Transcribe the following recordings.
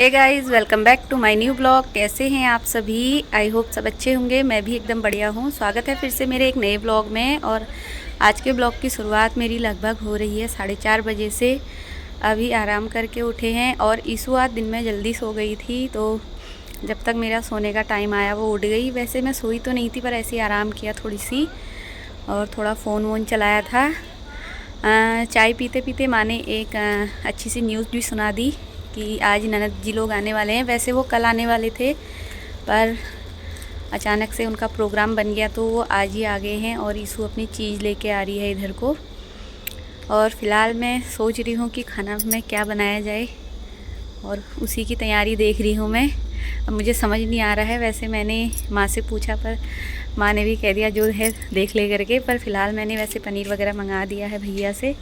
Hey guys, welcome back to my new blog. कैसे हैं आप सभी? आई होप सब अच्छे होंगे। मैं भी एकदम बढ़िया हूँ। स्वागत है फिर से मेरे एक नए ब्लॉग में। और आज के ब्लॉग की शुरुआत मेरी लगभग हो रही है 4:30 बजे से। अभी आराम करके उठे हैं और ईशु आज दिन में जल्दी सो गई थी, तो जब तक मेरा सोने का टाइम आया वो उठ गई। वैसे मैं सोई तो नहीं थी, पर ऐसे ही आराम किया थोड़ी सी और थोड़ा फ़ोन वोन चलाया था। चाय पीते पीते माँ ने एक अच्छी सी न्यूज़ भी सुना दी कि आज ननद जी लोग आने वाले हैं। वैसे वो कल आने वाले थे, पर अचानक से उनका प्रोग्राम बन गया तो वो आज ही आ गए हैं और ईशु अपनी चीज़ लेके आ रही है इधर को। और फ़िलहाल मैं सोच रही हूँ कि खाना में क्या बनाया जाए और उसी की तैयारी देख रही हूँ मैं। अब मुझे समझ नहीं आ रहा है। वैसे मैंने माँ से पूछा, पर माँ ने भी कह दिया जो है देख ले करके। पर फ़िलहाल मैंने वैसे पनीर वगैरह मंगा दिया है भैया से।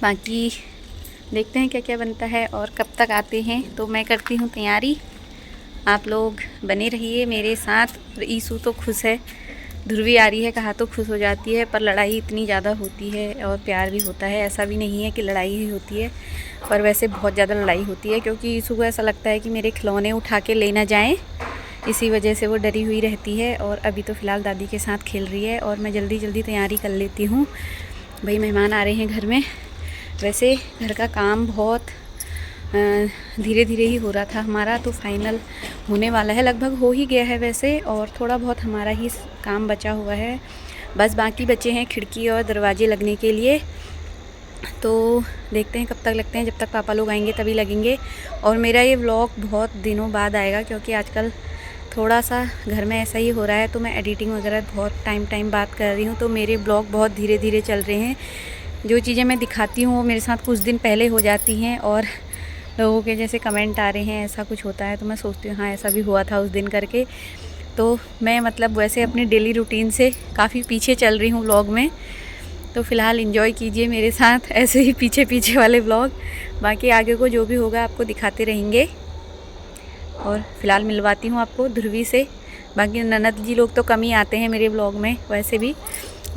बाकी देखते हैं क्या क्या बनता है और कब तक आते हैं। तो मैं करती हूँ तैयारी, आप लोग बने रहिए मेरे साथ। ईशु तो खुश है, ध्रुवी आ रही है कहा तो खुश हो जाती है, पर लड़ाई इतनी ज़्यादा होती है और प्यार भी होता है। ऐसा भी नहीं है कि लड़ाई ही होती है, पर वैसे बहुत ज़्यादा लड़ाई होती है क्योंकि ईशु को ऐसा लगता है कि मेरे खिलौने उठा के ले ना जाएँ, इसी वजह से वो डरी हुई रहती है। और अभी तो फ़िलहाल दादी के साथ खेल रही है और मैं जल्दी जल्दी तैयारी कर लेती हूँ। भाई मेहमान आ रहे हैं घर में। वैसे घर का काम बहुत धीरे धीरे ही हो रहा था हमारा, तो फाइनल होने वाला है, लगभग हो ही गया है वैसे। और थोड़ा बहुत हमारा ही काम बचा हुआ है, बस बाकी बचे हैं खिड़की और दरवाजे लगने के लिए। तो देखते हैं कब तक लगते हैं, जब तक पापा लोग आएंगे तभी लगेंगे। और मेरा ये व्लॉग बहुत दिनों बाद आएगा क्योंकि आजकल थोड़ा सा घर में ऐसा ही हो रहा है, तो मैं एडिटिंग वगैरह बहुत टाइम बाद कर रही हूँ, तो मेरे ब्लॉग बहुत धीरे धीरे चल रहे हैं। जो चीज़ें मैं दिखाती हूँ वो मेरे साथ कुछ दिन पहले हो जाती हैं और लोगों के जैसे कमेंट आ रहे हैं, ऐसा कुछ होता है, तो मैं सोचती हूँ हाँ ऐसा भी हुआ था उस दिन करके। तो मैं मतलब वैसे अपनी डेली रूटीन से काफ़ी पीछे चल रही हूँ व्लॉग में। तो फ़िलहाल एंजॉय कीजिए मेरे साथ ऐसे ही पीछे पीछे वाले व्लॉग। बाकी आगे को जो भी होगा आपको दिखाते रहेंगे। और फ़िलहाल मिलवाती हूँ आपको ध्रुवी से। बाकी ननद जी लोग तो कम ही आते हैं मेरे ब्लॉग में वैसे भी,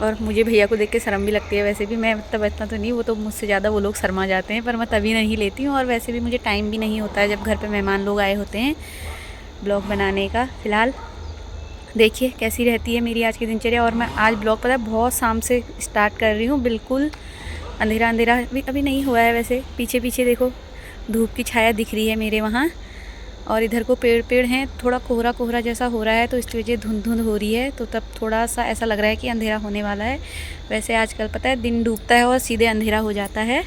और मुझे भैया को देख के शर्म भी लगती है। वैसे भी मैं मतलब इतना तो नहीं, वो तो मुझसे ज़्यादा वो लोग शर्मा जाते हैं, पर मैं तभी नहीं लेती हूँ। और वैसे भी मुझे टाइम भी नहीं होता है जब घर पे मेहमान लोग आए होते हैं ब्लॉग बनाने का। फ़िलहाल देखिए कैसी रहती है मेरी आज की दिनचर्या। और मैं आज ब्लॉग पता है बहुत शाम से स्टार्ट कर रही हूँ, बिल्कुल अंधेरा अंधेरा अभी नहीं हुआ है। वैसे पीछे पीछे देखो धूप की छाया दिख रही है मेरे वहाँ, और इधर को पेड़ हैं, थोड़ा कोहरा कोहरा जैसा हो रहा है, तो इसकी वजह धुंध धुंध हो रही है, तो तब थोड़ा सा ऐसा लग रहा है कि अंधेरा होने वाला है। वैसे आजकल पता है दिन डूबता है और सीधे अंधेरा हो जाता है।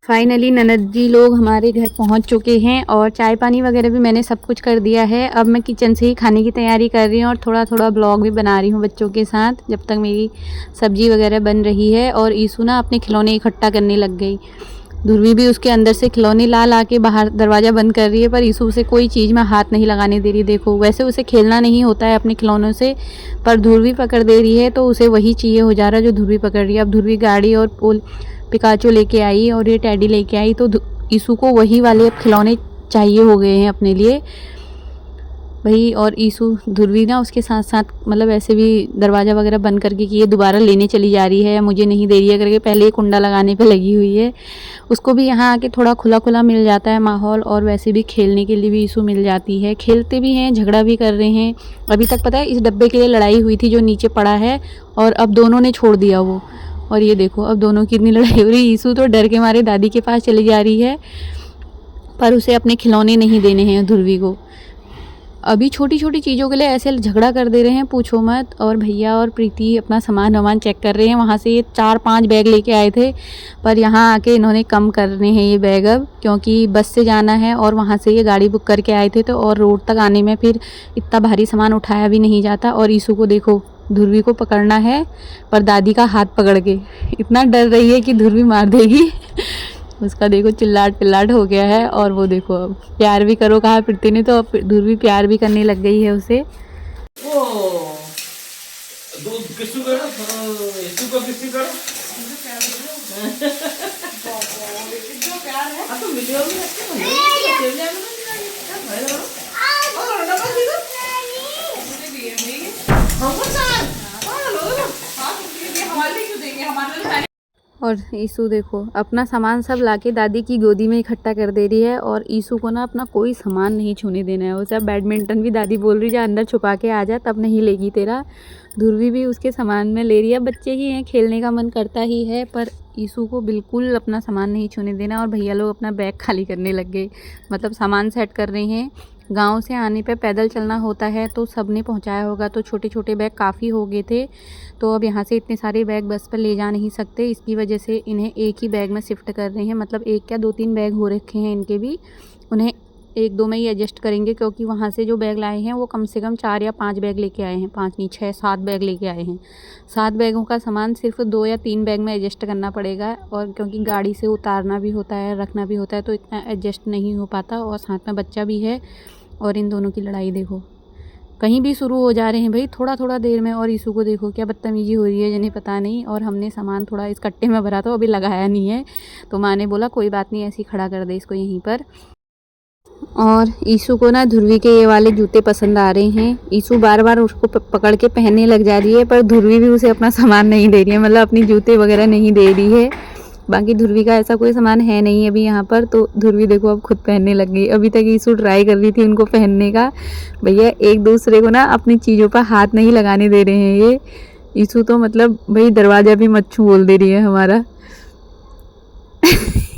फाइनली ननद जी लोग हमारे घर पहुंच चुके हैं और चाय पानी वगैरह भी मैंने सब कुछ कर दिया है। अब मैं किचन से ही खाने की तैयारी कर रही हूँ और थोड़ा थोड़ा ब्लॉग भी बना रही हूँ बच्चों के साथ, जब तक मेरी सब्जी वगैरह बन रही है। और ईशु ना अपने खिलौने इकट्ठा करने लग गई। ध्रुवी भी उसके अंदर से खिलौने ला ला के बाहर दरवाज़ा बंद कर रही है, पर ईशु उसे कोई चीज़ में हाथ नहीं लगाने दे रही। देखो वैसे उसे खेलना नहीं होता है अपने खिलौनों से, पर ध्रुवी पकड़ दे रही है तो उसे वही चाहिए हो जा रहा है जो ध्रुवी पकड़ रही है। अब ध्रुवी गाड़ी और पोल पिकाचो लेके आई और ये टैडी लेके आई, तो ईशु को वही वाले अब खिलौने चाहिए हो गए हैं अपने लिए भाई। और ईशु ध्रुवी ना उसके साथ साथ मतलब ऐसे भी दरवाज़ा वगैरह बंद करके कि ये दोबारा लेने चली जा रही है या मुझे नहीं दे रही है करके पहले ही कुंडा लगाने पे लगी हुई है। उसको भी यहाँ आके थोड़ा खुला खुला मिल जाता है माहौल, और वैसे भी खेलने के लिए भी ईशु मिल जाती है। खेलते भी हैं, झगड़ा भी कर रहे हैं। अभी तक पता है इस डब्बे के लिए लड़ाई हुई थी जो नीचे पड़ा है, और अब दोनों ने छोड़ दिया वो। और ये देखो अब दोनों की इतनी लड़ाई हो रही है। ईशु तो डर के मारे दादी के पास चली जा रही है, पर उसे अपने खिलौने नहीं देने हैं ध्रुवी को। अभी छोटी छोटी चीज़ों के लिए ऐसे झगड़ा कर दे रहे हैं पूछो मत। और भैया और प्रीति अपना सामान वामान चेक कर रहे हैं। वहाँ से ये 4-5 बैग लेके आए थे, पर यहाँ आके इन्होंने कम करने हैं ये बैग अब, क्योंकि बस से जाना है और वहाँ से ये गाड़ी बुक करके आए थे, तो और रोड तक आने में फिर इतना भारी सामान उठाया भी नहीं जाता। और ईशु को देखो ध्रुवी को पकड़ना है, पर दादी का हाथ पकड़ के इतना डर रही है कि ध्रुवी मार देगी। उसका देखो चिल्लाट पिल्लाट हो गया है। और वो देखो अब प्यार भी करो कहा प्रीति ने, तो अब ध्रुवी प्यार भी करने लग गई है उसे। दूध किसको करो? इसको को किसी करो? जो प्यार है। अब तो वीडियो में रखते हो। खेल जाए ना क्या भाई लोग? और डब्बा दे दो। मुझे दिए नहीं। हमको चार। हाँ लोग ना। हाँ तुमके लिए हमारे लिए क्यों देंगे? हमारे लिए और ईशु देखो अपना सामान सब लाके दादी की गोदी में इकट्ठा कर दे रही है। और ईशु को ना अपना कोई सामान नहीं छूने देना है। उसे अब बैडमिंटन भी दादी बोल रही है अंदर छुपा के आ जा, तब नहीं लेगी तेरा। ध्रुवी भी उसके सामान में ले रही है। बच्चे ही हैं, खेलने का मन करता ही है, पर ईशु को बिल्कुल अपना सामान नहीं छूने देना। और भैया लोग अपना बैग खाली करने लग गए, मतलब सामान सेट कर रहे हैं। गांव से आने पे पैदल चलना होता है तो सब ने पहुंचाया होगा, तो छोटे छोटे बैग काफ़ी हो गए थे। तो अब यहाँ से इतने सारे बैग बस पर ले जा नहीं सकते, इसकी वजह से इन्हें एक ही बैग में शिफ्ट कर रहे हैं। मतलब एक क्या 2-3 बैग हो रखे हैं इनके भी, उन्हें 1-2 में ही एडजस्ट करेंगे, क्योंकि वहाँ से जो बैग लाए हैं वो कम से कम 4 या 5 बैग लेके आए हैं। 5 नहीं 6-7 बैग लेके आए हैं। 7 बैगों का सामान सिर्फ 2 या 3 बैग में एडजस्ट करना पड़ेगा। और क्योंकि गाड़ी से उतारना भी होता है, रखना भी होता है, तो इतना एडजस्ट नहीं हो पाता। और साथ में बच्चा भी है। और इन दोनों की लड़ाई देखो, कहीं भी शुरू हो जा रहे हैं भाई थोड़ा थोड़ा देर में। और ईशु को देखो क्या बदतमीजी हो रही है जिन्हें पता नहीं। और हमने सामान थोड़ा इस कट्टे में भरा था, अभी लगाया नहीं है, तो माँ ने बोला कोई बात नहीं, ऐसे ही खड़ा कर दे इसको यहीं पर। और ईशु को ना ध्रुवी के ये वाले जूते पसंद आ रहे हैं। ईशु बार बार उसको पकड़ के पहनने लग जा रही है, पर ध्रुवी भी उसे अपना सामान नहीं दे रही है, मतलब अपनी जूते वगैरह नहीं दे रही है। बाकी ध्रुवी का ऐसा कोई सामान है नहीं अभी यहाँ पर, तो ध्रुवी देखो अब खुद पहनने लग गई। अभी तक ईशु ट्राई कर रही थी उनको पहनने का। भैया एक दूसरे को ना अपनी चीज़ों पर हाथ नहीं लगाने दे रहे हैं ये। ईशु तो मतलब भाई दरवाज़ा भी मत छू बोल दे रही है हमारा।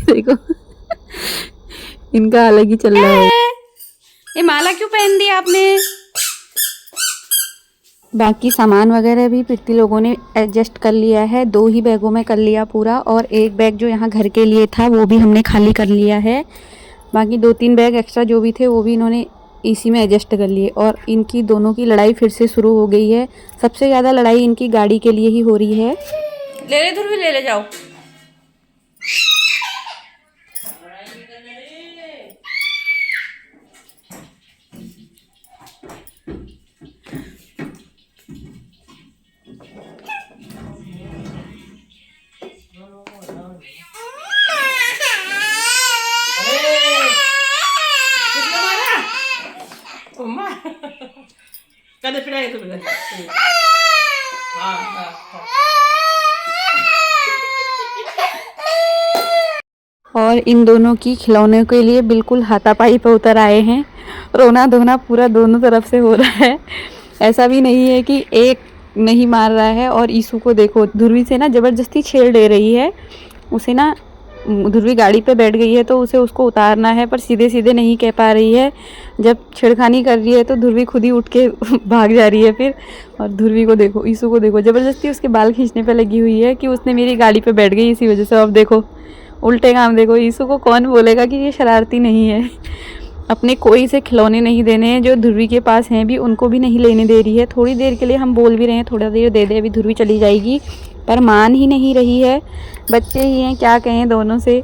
देखो इनका अलग ही चल रहा है। ये माला क्यों पहन दी आपने? बाकी सामान वगैरह भी प्रीति लोगों ने एडजस्ट कर लिया है। 2 ही बैगों में कर लिया पूरा, और एक बैग जो यहाँ घर के लिए था वो भी हमने खाली कर लिया है। बाकी 2-3 बैग एक्स्ट्रा जो भी थे वो भी इन्होंने इसी में एडजस्ट कर लिए। और इनकी दोनों की लड़ाई फिर से शुरू हो गई है। सबसे ज़्यादा लड़ाई इनकी गाड़ी के लिए ही हो रही है। ले ले ध्रुवी, ले ले जाओ। कदे पिटाई तो बिल्कुल। हाँ हाँ हाँ। और इन दोनों की खिलौने के लिए बिल्कुल हाथापाई पे उतर आए हैं। रोना धोना पूरा दोनों तरफ से हो रहा है। ऐसा भी नहीं है कि एक नहीं मार रहा है। और ईशु को देखो ध्रुवी से ना ज़बरदस्ती छेड़ ले रही है उसे ना। ध्रुवी गाड़ी पे बैठ गई है तो उसे उसको उतारना है, पर सीधे सीधे नहीं कह पा रही है। जब छेड़खानी कर रही है तो ध्रुवी खुद ही उठ के भाग जा रही है फिर। और ध्रुवी को देखो, ईशु को देखो, ज़बरदस्ती उसके बाल खींचने पे लगी हुई है कि उसने मेरी गाड़ी पे बैठ गई इसी वजह से। अब देखो उल्टे काम देखो। ईशु को कौन बोलेगा कि ये शरारती नहीं है। अपने कोई से खिलौने नहीं देने हैं, जो ध्रुवी के पास हैं भी उनको भी नहीं लेने दे रही है। थोड़ी देर के लिए हम बोल भी रहे हैं थोड़ा देर दे दे, अभी ध्रुवी चली जाएगी, पर मान ही नहीं रही है। बच्चे ही हैं, क्या कहें, दोनों से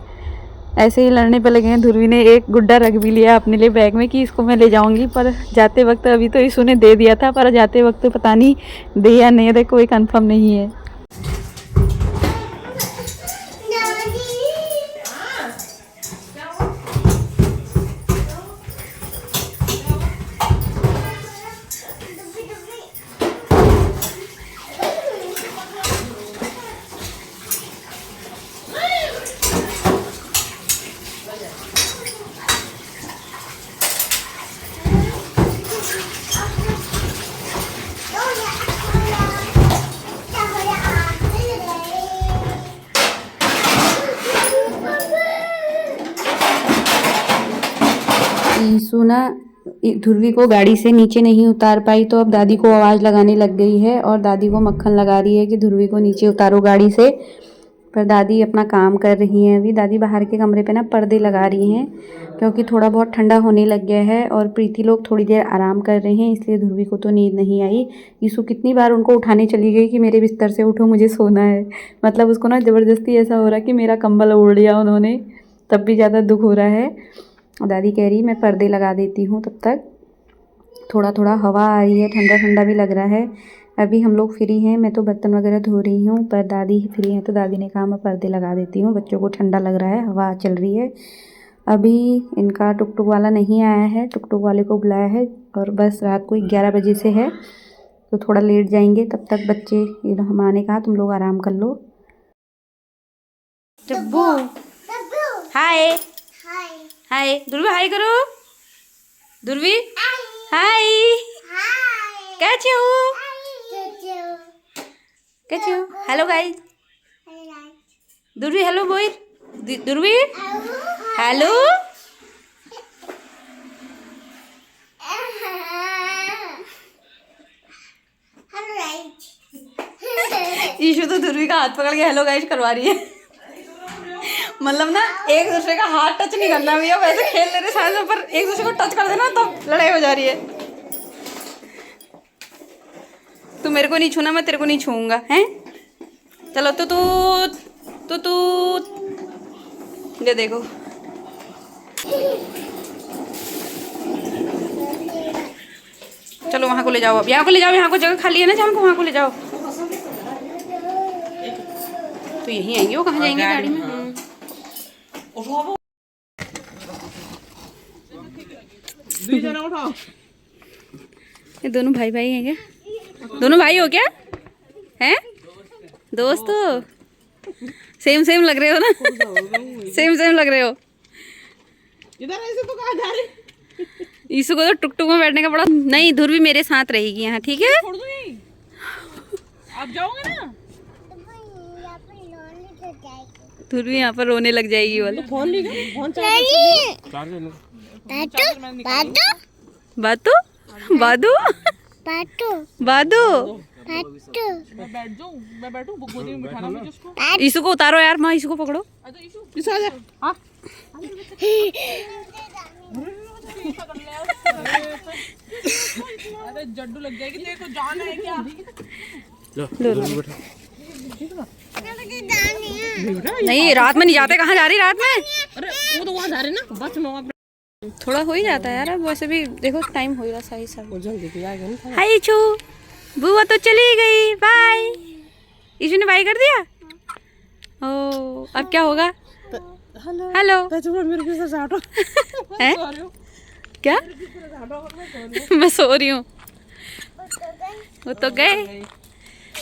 ऐसे ही लड़ने पे लगे हैं। ध्रुवी ने एक गुड्डा रख भी लिया अपने लिए बैग में कि इसको मैं ले जाऊंगी, पर जाते वक्त अभी तो ईशु ने दे दिया था, पर जाते वक्त पता नहीं दे या नहीं दे, कोई कंफर्म नहीं है। ईशु ना ध्रुवी को गाड़ी से नीचे नहीं उतार पाई, तो अब दादी को आवाज़ लगाने लग गई है। और दादी को मक्खन लगा रही है कि ध्रुवी को नीचे उतारो गाड़ी से। पर दादी अपना काम कर रही हैं। अभी दादी बाहर के कमरे पे ना पर्दे लगा रही हैं, क्योंकि थोड़ा बहुत ठंडा होने लग गया है। और प्रीति लोग थोड़ी देर आराम कर रहे हैं, इसलिए ध्रुवी को तो नींद नहीं आई। ईशु कितनी बार उनको उठाने चली गई कि मेरे बिस्तर से उठो, मुझे सोना है। मतलब उसको ना ज़बरदस्ती ऐसा हो रहा कि मेरा कंबल ओढ़ लिया उन्होंने, तब भी ज़्यादा दुख हो रहा है। दादी कह रही मैं पर्दे लगा देती हूँ, तब तक थोड़ा थोड़ा हवा आ रही है, ठंडा ठंडा भी लग रहा है। अभी हम लोग फ्री हैं, मैं तो बर्तन वगैरह धो रही हूँ, पर दादी फ्री हैं तो दादी ने कहा मैं पर्दे लगा देती हूँ, बच्चों को ठंडा लग रहा है, हवा चल रही है। अभी इनका टुक टुक वाला नहीं आया है, टुक टुक वाले को बुलाया है, और बस रात को 11 बजे से है, तो थोड़ा लेट जाएंगे। तब तक बच्चे, माँ ने कहा तुम लोग आराम कर लो। डब्बू। हाय हाय ध्रुवी, हाय करो ध्रुवी। हाय कैसे हो? कैसे हो? Hello guys. ध्रुवी हेलो बोल। ध्रुवी हेलो। ईशु तो ध्रुवी का हाथ पकड़ के हेलो गाइस करवा रही है। मतलब ना एक दूसरे का हाथ टच नहीं करना भैया, वैसे खेल ले रहे साथ में, पर एक दूसरे को टच कर देना तो लड़ाई हो जा रही है। तू मेरे को नहीं छूना, मैं तेरे को नहीं छूऊंगा हैं। चलो तू ये देखो। चलो वहाँ को ले जाओ, अब यहाँ को ले जाओ, यहाँ को जगह खाली है ना, जान को वहाँ को ले जाओ। तो यहीं आएंगे, वो कहाँ जाएंगे गाड़ी में। ये दोनों भाई भाई हैं क्या? दोनों भाई हो क्या? हैं दोस्त हो? सेम सेम लग रहे हो ना। सेम सेम लग रहे हो। इधर ऐसे तो कहाँ जा रही? ईशु को तो टुक टुक में बैठने का बड़ा। नहीं ध्रुवी मेरे साथ रहेगी यहाँ, ठीक है? छोड़ दो यहीं। आप जाओगे ना? ध्रुवी यहाँ पर रोने लग जाएगी वाला। फोन ली गई? फोन बातू बादू बादू। मैं बैठ जाऊं, मैं बैठूं, गोदी में बिठाना मुझे उसको। ईशु को उतारो यार, माँ ईशु को पकड़ो। ईशु आ जा। हाँ अरे जड्डू लग जाएगी, तेरे को जाना है क्या? नहीं रात में नहीं जाते। कहाँ जा रही रात में? अरे वो तो वहाँ जा रहे ना, बस में थोड़ा हो ही जाता है यार, अब वैसे भी देखो टाइम हो ही रहा सही सब। जल्दी आएगा ना। हाय ईशु, बुआ तो चली गई, बाय। ईशु ने बाय कर दिया। ओ अब क्या होगा? हेलो मेरे पीछे से हटो। हैं? क्या? मैं सो रही हूँ। वो तो गए,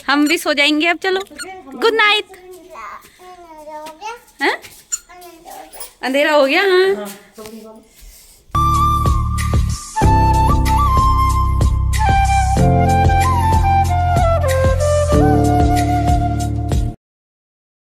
हम भी सो जाएंगे अब। चलो गुड नाइट। हैं? अंधेरा हो गया हाँ।